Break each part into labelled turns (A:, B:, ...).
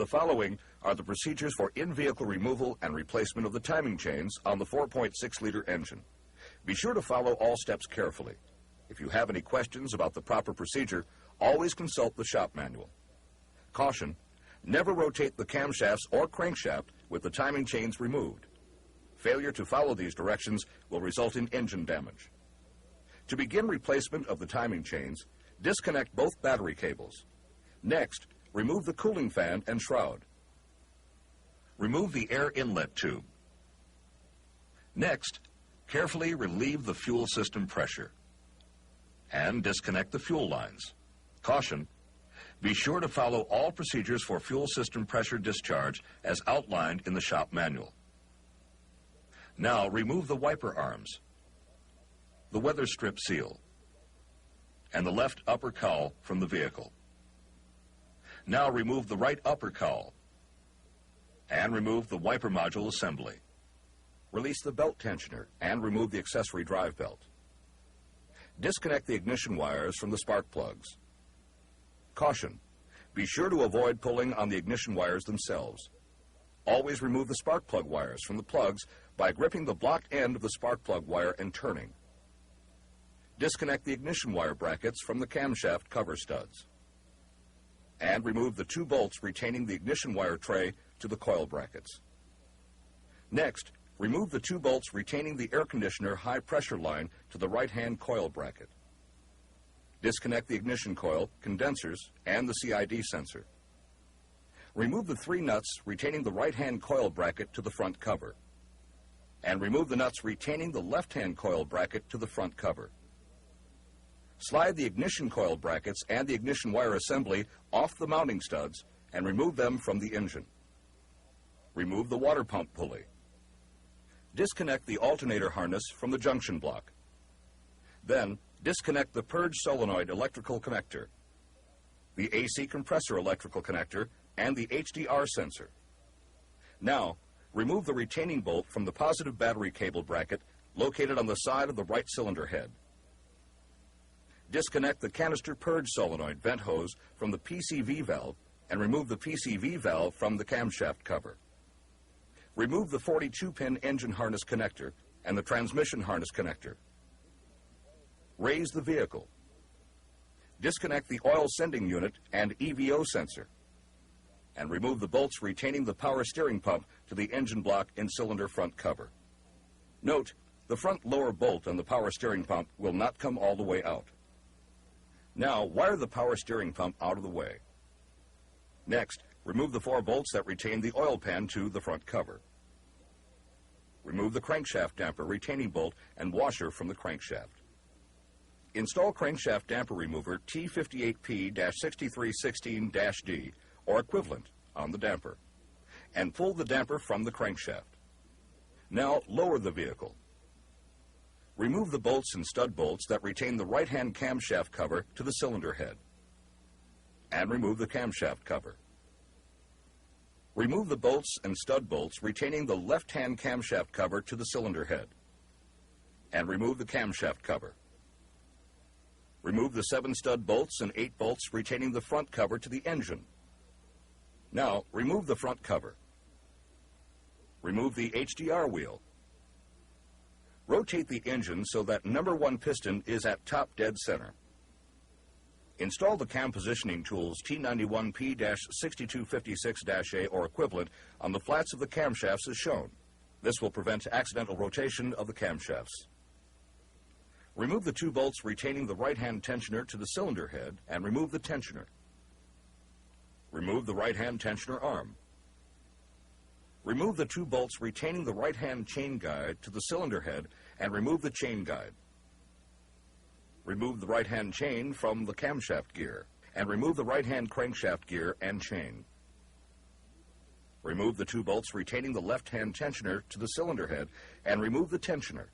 A: The following are the procedures for in-vehicle removal and replacement of the timing chains on the 4.6-liter engine. Be sure to follow all steps carefully. If you have any questions about the proper procedure, always consult the shop manual. Caution: never rotate the camshafts or crankshaft with the timing chains removed. Failure to follow these directions will result in engine damage. To begin replacement of the timing chains, disconnect both battery cables. Next, remove the cooling fan and shroud. Remove the air inlet tube. Next, carefully relieve the fuel system pressure. And disconnect the fuel lines. Caution: be sure to follow all procedures for fuel system pressure discharge as outlined in the shop manual. Now remove the wiper arms, the weather strip seal, and the left upper cowl from the vehicle. Now remove the right upper cowl and remove the wiper module assembly. Release the belt tensioner and remove the accessory drive belt. Disconnect the ignition wires from the spark plugs. Caution: be sure to avoid pulling on the ignition wires themselves. Always remove the spark plug wires from the plugs by gripping the blocked end of the spark plug wire and turning. Disconnect the ignition wire brackets from the camshaft cover studs. And remove the 2 bolts retaining the ignition wire tray to the coil brackets. Next, remove the 2 bolts retaining the air conditioner high pressure line to the right-hand coil bracket. Disconnect the ignition coil, condensers, and the CID sensor. Remove the 3 nuts retaining the right-hand coil bracket to the front cover. And remove the nuts retaining the left-hand coil bracket to the front cover. Slide the ignition coil brackets and the ignition wire assembly off the mounting studs and remove them from the engine. Remove the water pump pulley. Disconnect the alternator harness from the junction block. Then, disconnect the purge solenoid electrical connector, the AC compressor electrical connector, and the HDR sensor. Now, remove the retaining bolt from the positive battery cable bracket located on the side of the right cylinder head. Disconnect the canister purge solenoid vent hose from the PCV valve and remove the PCV valve from the camshaft cover. Remove the 42-pin engine harness connector and the transmission harness connector. Raise the vehicle. Disconnect the oil sending unit and EVO sensor. And remove the bolts retaining the power steering pump to the engine block and cylinder front cover. Note, the front lower bolt on the power steering pump will not come all the way out. Now, wire the power steering pump out of the way. Next, remove the 4 bolts that retain the oil pan to the front cover. Remove the crankshaft damper retaining bolt and washer from the crankshaft. Install crankshaft damper remover T58P-6316-D or equivalent on the damper, and pull the damper from the crankshaft. Now lower the vehicle. Remove the bolts and stud bolts that retain the right-hand camshaft cover to the cylinder head, and remove the camshaft cover. Remove the bolts and stud bolts retaining the left-hand camshaft cover to the cylinder head, and remove the camshaft cover. Remove the 7 stud bolts and 8 bolts retaining the front cover to the engine. Now, remove the front cover. Remove the HDR wheel. Rotate the engine so that number 1 piston is at top dead center. Install the cam positioning tools T91P-6256-A or equivalent on the flats of the camshafts as shown. This will prevent accidental rotation of the camshafts. Remove the 2 bolts retaining the right-hand tensioner to the cylinder head and remove the tensioner. Remove the right-hand tensioner arm. Remove the 2 bolts retaining the right-hand chain guide to the cylinder head and remove the chain guide. Remove the right-hand chain from the camshaft gear and remove the right-hand crankshaft gear and chain. Remove the 2 bolts retaining the left-hand tensioner to the cylinder head and remove the tensioner.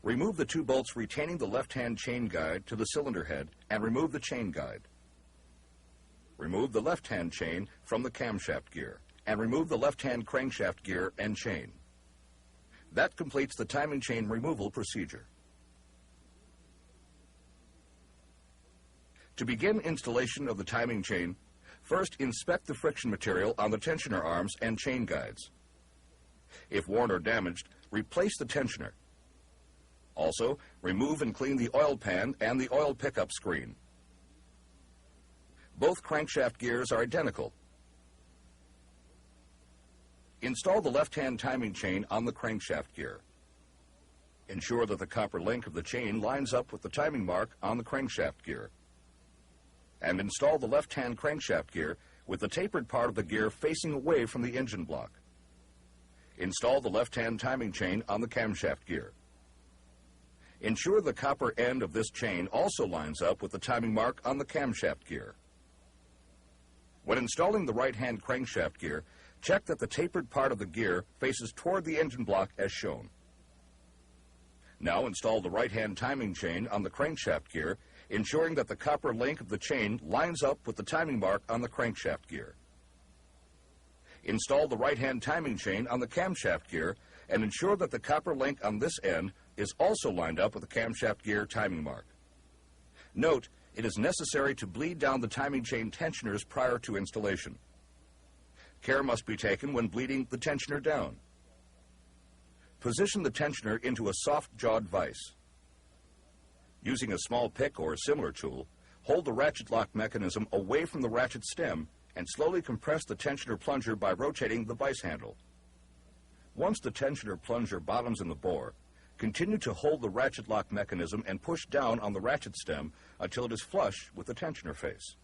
A: Remove the 2 bolts retaining the left-hand chain guide to the cylinder head and remove the chain guide. Remove the left-hand chain from the camshaft gear and remove the left-hand crankshaft gear and chain. That completes the timing chain removal procedure. To begin installation of the timing chain, First, inspect the friction material on the tensioner arms and chain guides. If worn or damaged, replace the tensioner. Also, remove and clean the oil pan and the oil pickup screen. Both crankshaft gears are identical. Install the left-hand timing chain on the crankshaft gear. Ensure that the copper link of the chain lines up with the timing mark on the crankshaft gear. And install the left-hand crankshaft gear with the tapered part of the gear facing away from the engine block. Install the left-hand timing chain on the camshaft gear. Ensure the copper end of this chain also lines up with the timing mark on the camshaft gear. When installing the right-hand crankshaft gear, check that the tapered part of the gear faces toward the engine block as shown. Now install the right-hand timing chain on the crankshaft gear, ensuring that the copper link of the chain lines up with the timing mark on the crankshaft gear. Install the right-hand timing chain on the camshaft gear and ensure that the copper link on this end is also lined up with the camshaft gear timing mark. Note, it is necessary to bleed down the timing chain tensioners prior to installation. Care must be taken when bleeding the tensioner down. Position the tensioner into a soft-jawed vise. Using a small pick or similar tool, hold the ratchet lock mechanism away from the ratchet stem and slowly compress the tensioner plunger by rotating the vise handle. Once the tensioner plunger bottoms in the bore, continue to hold the ratchet lock mechanism and push down on the ratchet stem until it is flush with the tensioner face.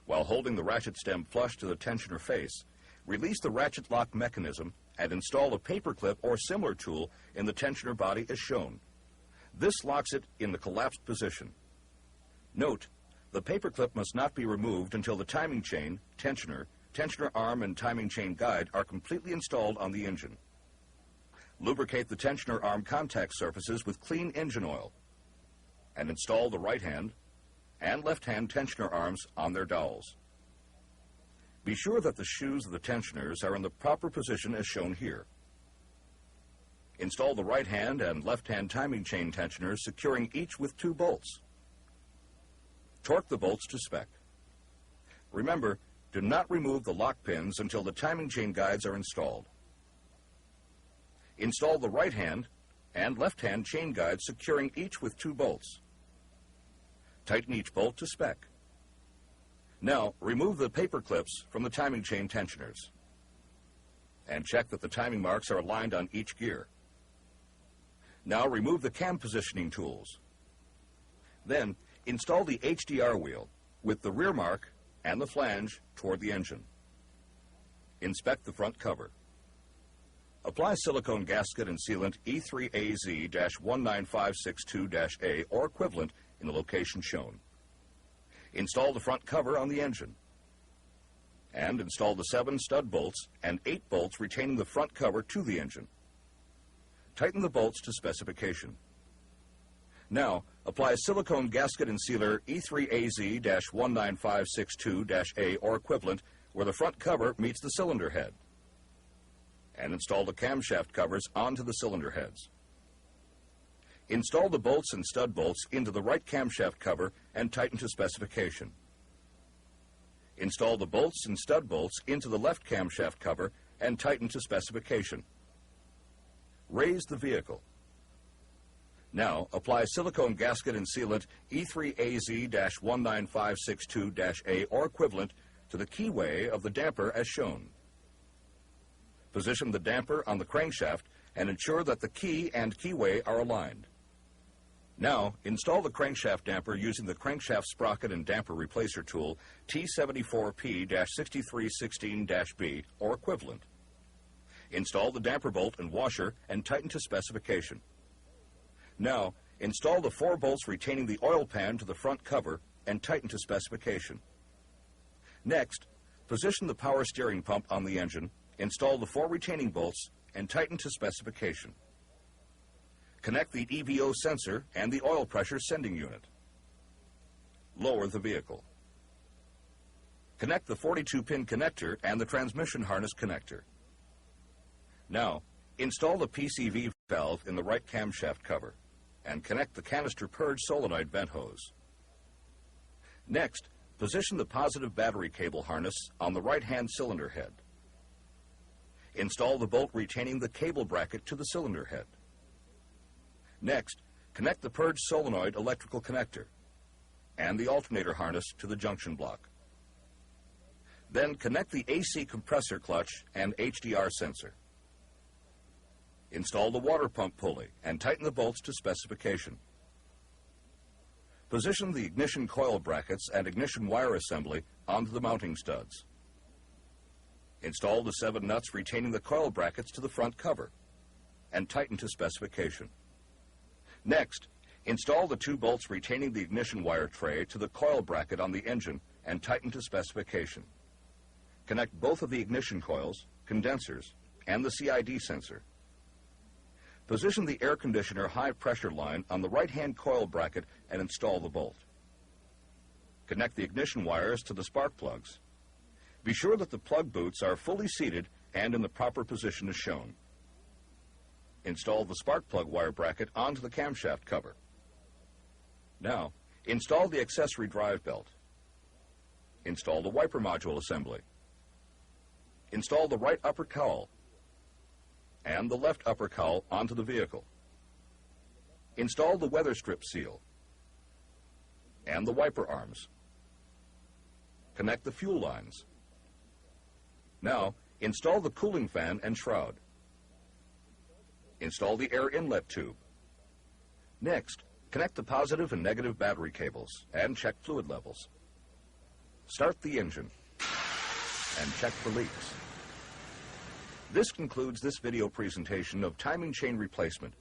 A: While holding the ratchet stem flush to the tensioner face, release the ratchet lock mechanism and install a paper clip or similar tool in the tensioner body as shown. This locks it in the collapsed position. Note, the paper clip must not be removed until the timing chain, tensioner arm, and timing chain guide are completely installed on the engine. Lubricate the tensioner arm contact surfaces with clean engine oil and install the right-hand and left-hand tensioner arms on their dowels. Be sure that the shoes of the tensioners are in the proper position as shown here. Install the right-hand and left-hand timing chain tensioners, securing each with 2 bolts. Torque the bolts to spec. Remember, do not remove the lock pins until the timing chain guides are installed. Install the right-hand and left-hand chain guides, securing each with 2 bolts. Tighten each bolt to spec. Now, remove the paper clips from the timing chain tensioners and check that the timing marks are aligned on each gear. Now, remove the cam positioning tools. Then, install the HDR wheel with the rear mark and the flange toward the engine. Inspect the front cover. Apply silicone gasket and sealant E3AZ-19562-A or equivalent in the location shown. Install the front cover on the engine. And install the 7 stud bolts and 8 bolts retaining the front cover to the engine. Tighten the bolts to specification. Now, apply silicone gasket and sealer E3AZ-19562-A or equivalent where the front cover meets the cylinder head. And install the camshaft covers onto the cylinder heads. Install the bolts and stud bolts into the right camshaft cover and tighten to specification. Install the bolts and stud bolts into the left camshaft cover and tighten to specification. Raise the vehicle. Now, apply silicone gasket and sealant E3AZ-19562-A or equivalent to the keyway of the damper as shown. Position the damper on the crankshaft and ensure that the key and keyway are aligned. Now, install the crankshaft damper using the crankshaft sprocket and damper replacer tool T74P-6316-B or equivalent. Install the damper bolt and washer and tighten to specification. Now, install the 4 bolts retaining the oil pan to the front cover and tighten to specification. Next, position the power steering pump on the engine, install the 4 retaining bolts, and tighten to specification. Connect the EVO sensor and the oil pressure sending unit. Lower the vehicle. Connect the 42-pin connector and the transmission harness connector. Now, install the PCV valve in the right camshaft cover and connect the canister purge solenoid vent hose. Next, Position the positive battery cable harness on the right-hand cylinder head. Install the bolt retaining the cable bracket to the cylinder head. Next, connect the purge solenoid electrical connector and the alternator harness to the junction block. Then connect the AC compressor clutch and HDR sensor. Install the water pump pulley and tighten the bolts to specification. Position the ignition coil brackets and ignition wire assembly onto the mounting studs. Install the 7 nuts retaining the coil brackets to the front cover and tighten to specification. Next, install the 2 bolts retaining the ignition wire tray to the coil bracket on the engine and tighten to specification. Connect both of the ignition coils, condensers, and the CID sensor. Position the air conditioner high pressure line on the right-hand coil bracket and install the bolt. Connect the ignition wires to the spark plugs. Be sure that the plug boots are fully seated and in the proper position as shown. Install the spark plug wire bracket onto the camshaft cover. Now, install the accessory drive belt. Install the wiper module assembly. Install the right upper cowl and the left upper cowl onto the vehicle. Install the weather strip seal and the wiper arms. Connect the fuel lines. Now, install the cooling fan and shroud. Install the air inlet tube. Next, connect the positive and negative battery cables and check fluid levels. Start the engine and check for leaks. This concludes this video presentation of timing chain replacement.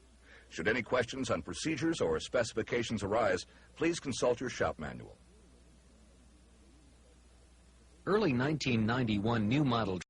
A: Should any questions on procedures or specifications arise, please consult your shop manual.
B: Early 1991 new model